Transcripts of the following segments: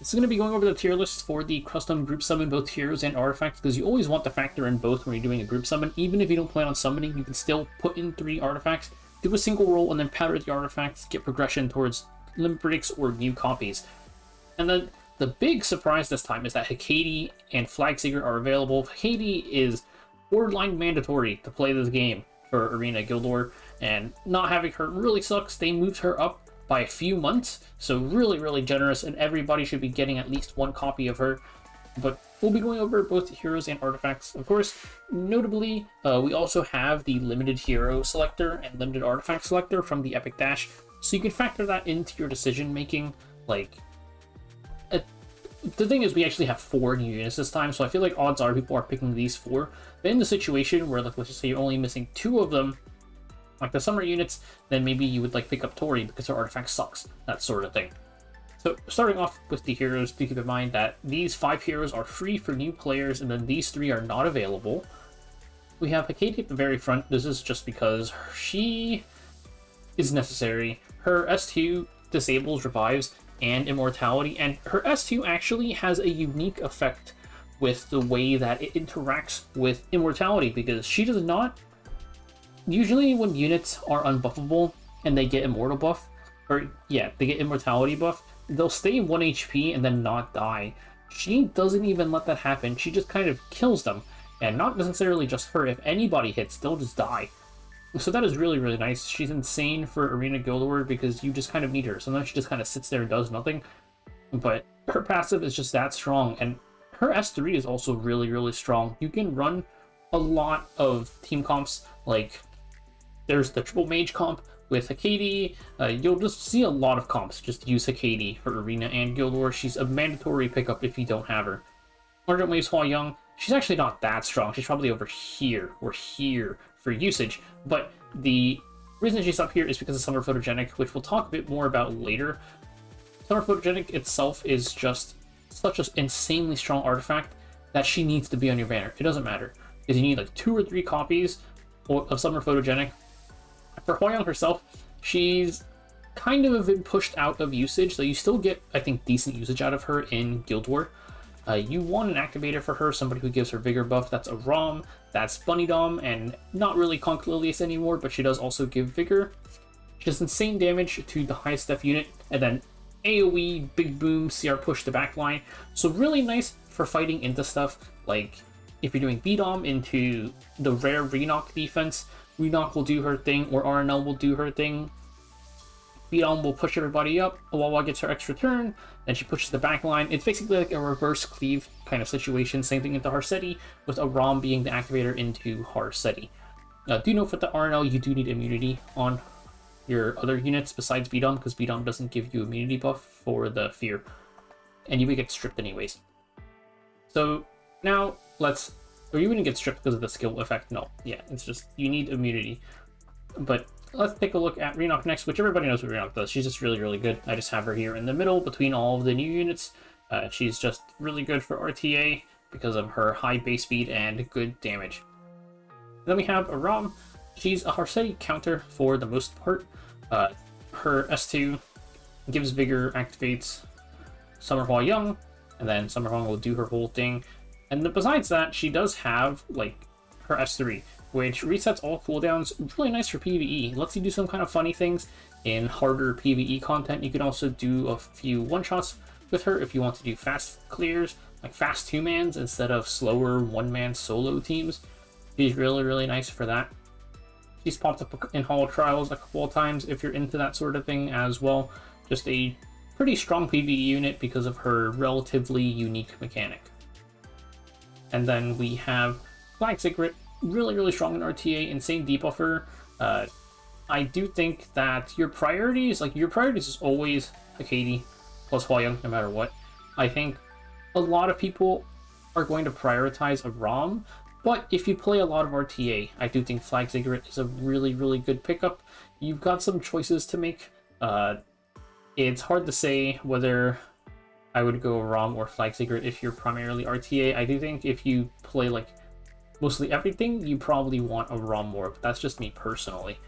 This is going to be going over the tier lists for the custom group summon both heroes and artifacts, because you always want to factor in both when you're doing a group summon. Even if you don't plan on summoning, you can still put in 3 artifacts, do a single roll, and then powder the artifacts, get progression towards limit breaks or new copies. And then the big surprise this time is that Hecate and Flagseeker are available. Hecate is borderline mandatory to play this game for Arena Guild War, and not having her really sucks. They moved her up by a few months, so really generous, and everybody should be getting at least 1 copy of her. But we'll be going over both heroes and artifacts, of course. Notably, we also have the limited hero selector and limited artifact selector from the Epic Dash, so you can factor that into your decision making. Like, the thing is, we actually have 4 new units this time, so I feel like odds are people are picking these 4. But in the situation where, like, let's just say you're only missing 2 of them, like the summer units, then maybe you would like pick up Tori because her artifact sucks, that sort of thing. So starting off with the heroes, do keep in mind that these 5 heroes are free for new players, and then these 3 are not available. We have Hecate at the very front. This is just because she is necessary. Her S2 disables, revives, and immortality, and her S2 actually has a unique effect with the way that it interacts with immortality, because she does not. Usually when units are unbuffable and they get immortal buff, or yeah, they get immortality buff, they'll stay 1 HP and then not die. She doesn't even let that happen. She just kind of kills them, and not necessarily just her. If anybody hits, they'll just die. So that is really nice. She's insane for Arena Guild War because you just kind of need her. Sometimes she just kind of sits there and does nothing, but her passive is just that strong, and her S3 is also really strong. You can run a lot of team comps. Like, there's the triple mage comp with Hecate. You'll just see a lot of comps just use Hecate for Arena and Guild War. She's a mandatory pickup if you don't have her. Argent Waves Hua Young, she's actually not that strong. She's probably over here or here for usage, but the reason she's up here is because of Summer Photogenic, which we'll talk a bit more about later. Summer Photogenic itself is just such an insanely strong artifact that she needs to be on your banner. It doesn't matter, because you need like 2 or 3 copies of Summer Photogenic. For Hua Young herself, she's kind of been pushed out of usage, so you still get, I think, decent usage out of her in Guild War. You want an activator for her, somebody who gives her Vigor buff. That's a Rom, that's Bunny Dom, and not really Conch Lilius anymore, but she does also give Vigor. She does insane damage to the highest def unit, and then AoE, Big Boom, CR push the backline. So really nice for fighting into stuff, like if you're doing B-Dom into the rare Renock defense, Renock will do her thing, or RNL will do her thing. B-Dom will push everybody up, Wawa gets her extra turn, then she pushes the back line. It's basically like a reverse cleave kind of situation. Same thing into Harseti, with a Rom being the activator into Harseti. Do note for the RNL, you do need immunity on your other units besides B-Dom, because B-Dom doesn't give you immunity buff for the fear, and you would get stripped anyways. So now let's, or you wouldn't get stripped because of the skill effect. No, yeah, it's just you need immunity. But let's take a look at Renock next, which everybody knows what Renock does. She's just really good. I just have her here in the middle between all of the new units. She's just really good for RTA because of her high base speed and good damage. Then we have a Rom. She's a Harseti counter for the most part. Her S2 gives Vigor, activates Summer Hua Young, and then Summer Hua will do her whole thing. And then besides that, she does have like her S3, which resets all cooldowns. Really nice for PvE. Lets you do some kind of funny things in harder PvE content. You can also do a few one-shots with her if you want to do fast clears, like fast 2-mans instead of slower 1-man solo teams. She's really nice for that. She's popped up in Hollow Trials a couple of times if you're into that sort of thing as well. Just a pretty strong PvE unit because of her relatively unique mechanic. And then we have Flagseeker, really strong in RTA, insane debuffer. I do think that your priorities is always Hecate plus Hua Young no matter what. I think a lot of people are going to prioritize a Rom, but if you play a lot of RTA, I do think Flagseeker is a really good pickup. You've got some choices to make. It's hard to say whether I would go Rom or Flagseeker if you're primarily RTA. I do think if you play like mostly everything, you probably want a Rom more, but that's just me personally.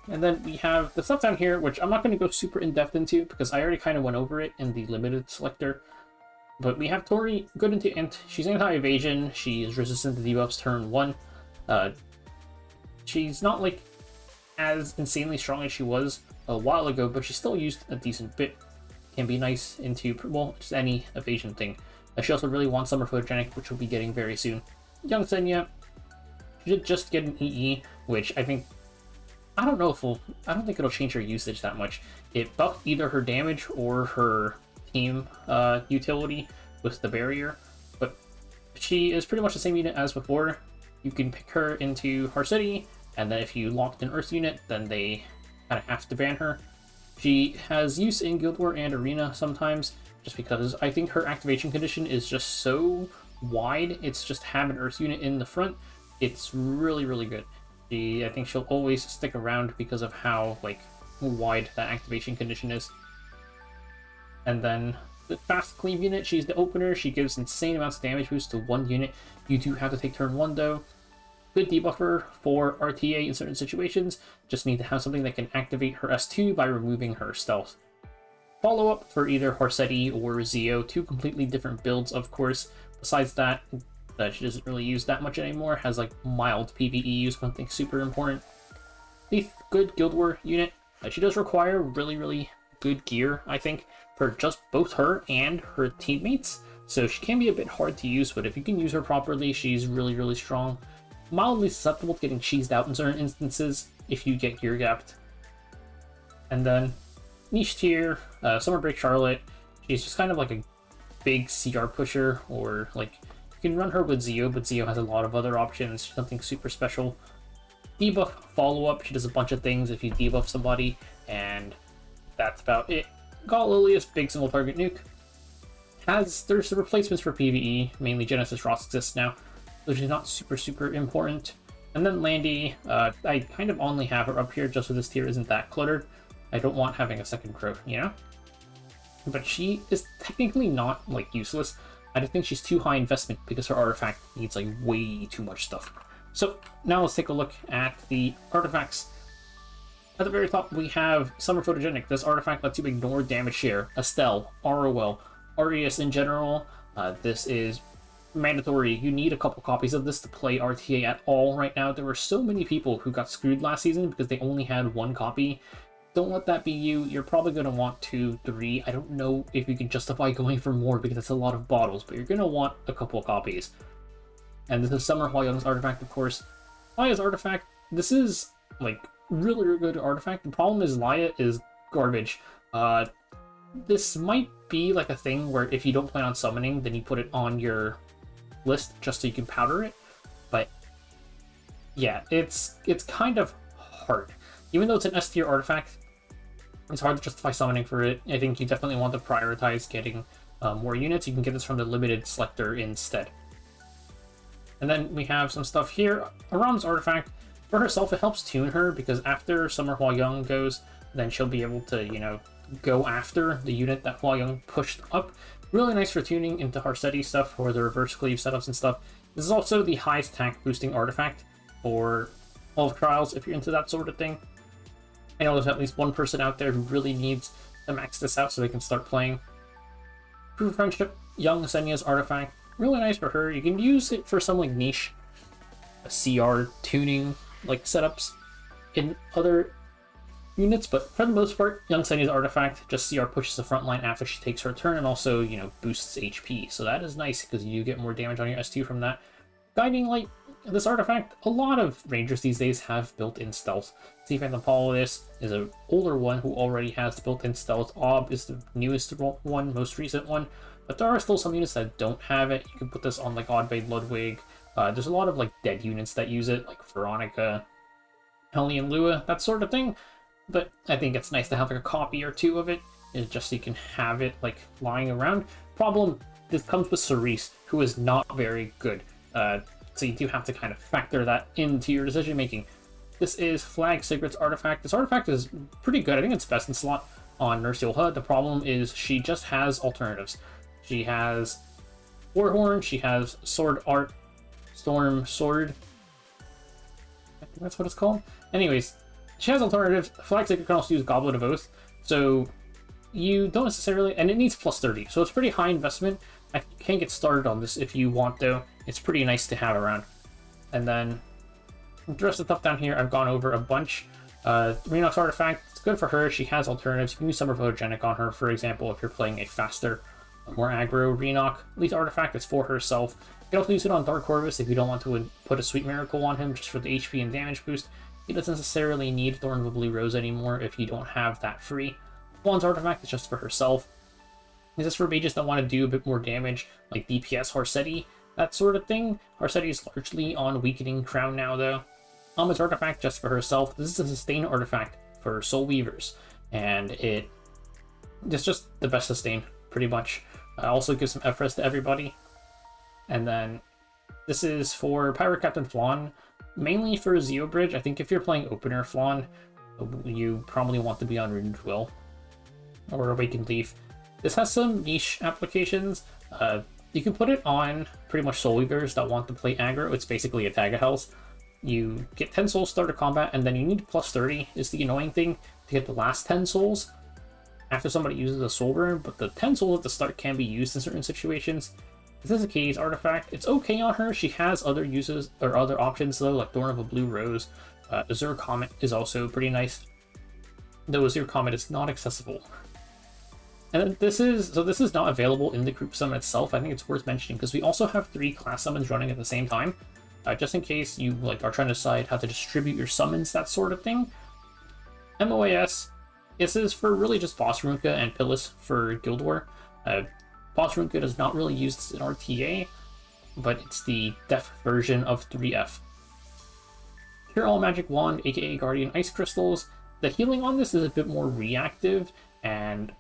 And then we have the stuff down here, which I'm not going to go super in-depth into because I already kind of went over it in the limited selector. But we have Tori, good into int. She's anti-evasion. She is resistant to debuffs turn 1. She's not like as insanely strong as she was a while ago, but she's still used a decent bit. Can be nice into, well, just any evasion thing. She also really wants Summer Photogenic, which we'll be getting very soon. Young Senya, she did just get an EE, which I think, I don't think it'll change her usage that much. It buffed either her damage or her team utility with the barrier, but she is pretty much the same unit as before. You can pick her into Har City, and then if you locked an Earth unit, then they kind of have to ban her. She has use in Guild War and Arena sometimes, just because I think her activation condition is just so wide. It's just have an Earth unit in the front. It's really, really good. I think she'll always stick around because of how like wide that activation condition is. And then the fast cleave unit, she's the opener. She gives insane amounts of damage boost to one unit. You do have to take turn 1 though. Good debuffer for RTA in certain situations. Just need to have something that can activate her S2 by removing her stealth. Follow-up for either Harsetti or Zio, two completely different builds, of course. Besides that she doesn't really use that much anymore. Has like mild PvE use, something super important. Leaf, good Guild War unit. She does require really, really good gear, I think, for just both her and her teammates. So she can be a bit hard to use, but if you can use her properly, she's really, really strong. Mildly susceptible to getting cheesed out in certain instances if you get gear gapped. And then niche tier, Summer Break Charlotte. She's just kind of like a big CR pusher, or like you can run her with Zio, but Zio has a lot of other options, something super special. Debuff follow-up, she does a bunch of things if you debuff somebody, and that's about it. Gal Lilius, big single target nuke. There's the replacements for PvE, mainly Genesis Ross exists now, which is not super, super important. And then Landy, I kind of only have her up here just so this tier isn't that cluttered. I don't want having a second crow, you know? But she is technically not, like, useless. I just think she's too high investment because her artifact needs, like, way too much stuff. So, now let's take a look at the artifacts. At the very top, we have Summer Photogenic. This artifact lets you ignore damage share, Estelle, ROL, Arius in general. This is mandatory. You need a couple copies of this to play RTA at all right now. There were so many people who got screwed last season because they only had one copy. Don't let that be you. You're probably going to want 2, 3. I don't know if you can justify going for more because that's a lot of bottles, but you're going to want a couple copies. And this is Summer Hwa-Young's artifact, of course. Laya's artifact, this is, like, really, really good artifact. The problem is Laya is garbage. This might be, like, a thing where if you don't plan on summoning, then you put it on your list just so you can powder it. But, yeah, it's kind of hard. Even though it's an S tier artifact, it's hard to justify summoning for it. I think you definitely want to prioritize getting more units. You can get this from the limited selector instead. And then we have some stuff here. Aram's artifact, for herself, it helps tune her, because after Summer Hwa-Young goes, then she'll be able to, you know, go after the unit that Hwa-Young pushed up. Really nice for tuning into Harsetti stuff for the reverse cleave setups and stuff. This is also the highest attack boosting artifact for all of Trials, if you're into that sort of thing. I know there's at least one person out there who really needs to max this out so they can start playing. Proof of Friendship, Young Senya's artifact. Really nice for her. You can use it for some like niche CR tuning like setups in other units, but for the most part, Young Senya's artifact just CR pushes the front line after she takes her turn and also, you know, boosts HP. So that is nice because you get more damage on your S2 from that. Guiding Light, this artifact, a lot of Rangers these days have built-in stealth. Sea Phantom Politis is an older one who already has the built-in stealth. Ob is the newest one, most recent one. But there are still some units that don't have it. You can put this on like Oddbane Ludwig. There's a lot of like dead units that use it, like Veronica, Hellion Lua, that sort of thing. But I think it's nice to have like a copy or two of it, just so you can have it like lying around. Problem, this comes with Cerise, who is not very good. So you do have to kind of factor that into your decision making. This is Flag Sigrid's artifact. This artifact is pretty good. I think it's best in slot on Nurse Yulha. The problem is she just has alternatives. She has Warhorn, she has Sword Art, Storm Sword. I think that's what it's called. Anyways, She has alternatives. Flag Sticker can also use Goblet of Oath, so you don't necessarily, and it needs plus 30, so it's pretty high investment. I can get started on this if you want, though. It's pretty nice to have around. And then the rest of the stuff down here, I've gone over a bunch. Renox Artifact, it's good for her. She has alternatives. You can use Summer Photogenic on her, for example, if you're playing a faster, more aggro Renox. Leaf Artifact is for herself. You can also use it on Dark Corvus if you don't want to put a Sweet Miracle on him just for the HP and damage boost. He doesn't necessarily need Thorn of a Blue Rose anymore if you don't have that free. Juan's Artifact is just for herself. This is for mages that want to do a bit more damage, like DPS, Harsetti, that sort of thing. Harsetti is largely on Weakening Crown now, though. Alma's Artifact just for herself. This is a sustain artifact for Soul Weavers, and it's just the best sustain, pretty much. Also gives some F-Res to everybody. And then this is for Pirate Captain Flan, mainly for Zeo Bridge. I think if you're playing Opener Flan, you probably want to be on Ruined Will or Awakened Leaf. This has some niche applications. You can put it on pretty much Soul Weavers that want to play aggro. It's basically a tag of health. You get 10 souls start a combat, and then you need plus 30 is the annoying thing to get the last 10 souls after somebody uses a soul burn, but the 10 souls at the start can be used in certain situations. This is a Katie's artifact. It's okay on her. She has other uses or other options though, like Thorn of a Blue Rose. Azure Comet is also pretty nice, though Azure Comet is not accessible. And this is not available in the group summon itself. I think it's worth mentioning because we also have 3 class summons running at the same time, just in case you are trying to decide how to distribute your summons, that sort of thing. MOAS. This is for really just Boss Runka and Pilis for Guild War. Boss Runka is not really used in RTA, but it's the Def version of 3F. Cure All Magic Wand, aka Guardian Ice Crystals. The healing on this is a bit more reactive, and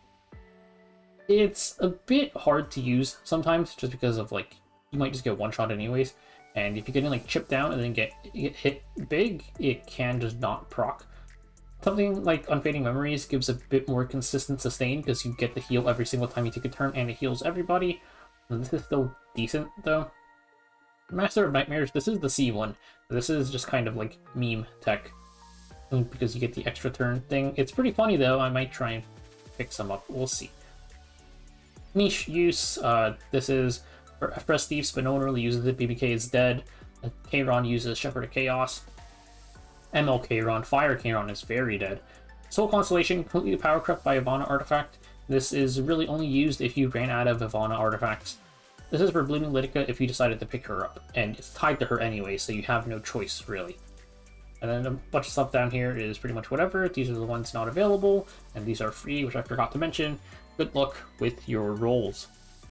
it's a bit hard to use sometimes, just because of you might just get one shot anyways, and if you're getting chipped down and then get hit big, it can just not proc. Something like Unfading Memories gives a bit more consistent sustain because you get the heal every single time you take a turn, and it heals everybody. And this is still decent though. Master of Nightmares, this is the C one. This is just kind of like meme tech because you get the extra turn thing. It's pretty funny though. I might try and pick some up. We'll see. Niche use. This is for F-Press Thieves, but no one really uses it. BBK is dead. Kayron uses Shepherd of Chaos. ML Kayron, Fire Kayron is very dead. Soul Constellation, completely power crept by Ivana artifact. This is really only used if you ran out of Ivana artifacts. This is for Blooming Litica if you decided to pick her up, and it's tied to her anyway, so you have no choice really. And then a bunch of stuff down here is pretty much whatever. These are the ones not available, and these are free, which I forgot to mention. Good luck with your rolls.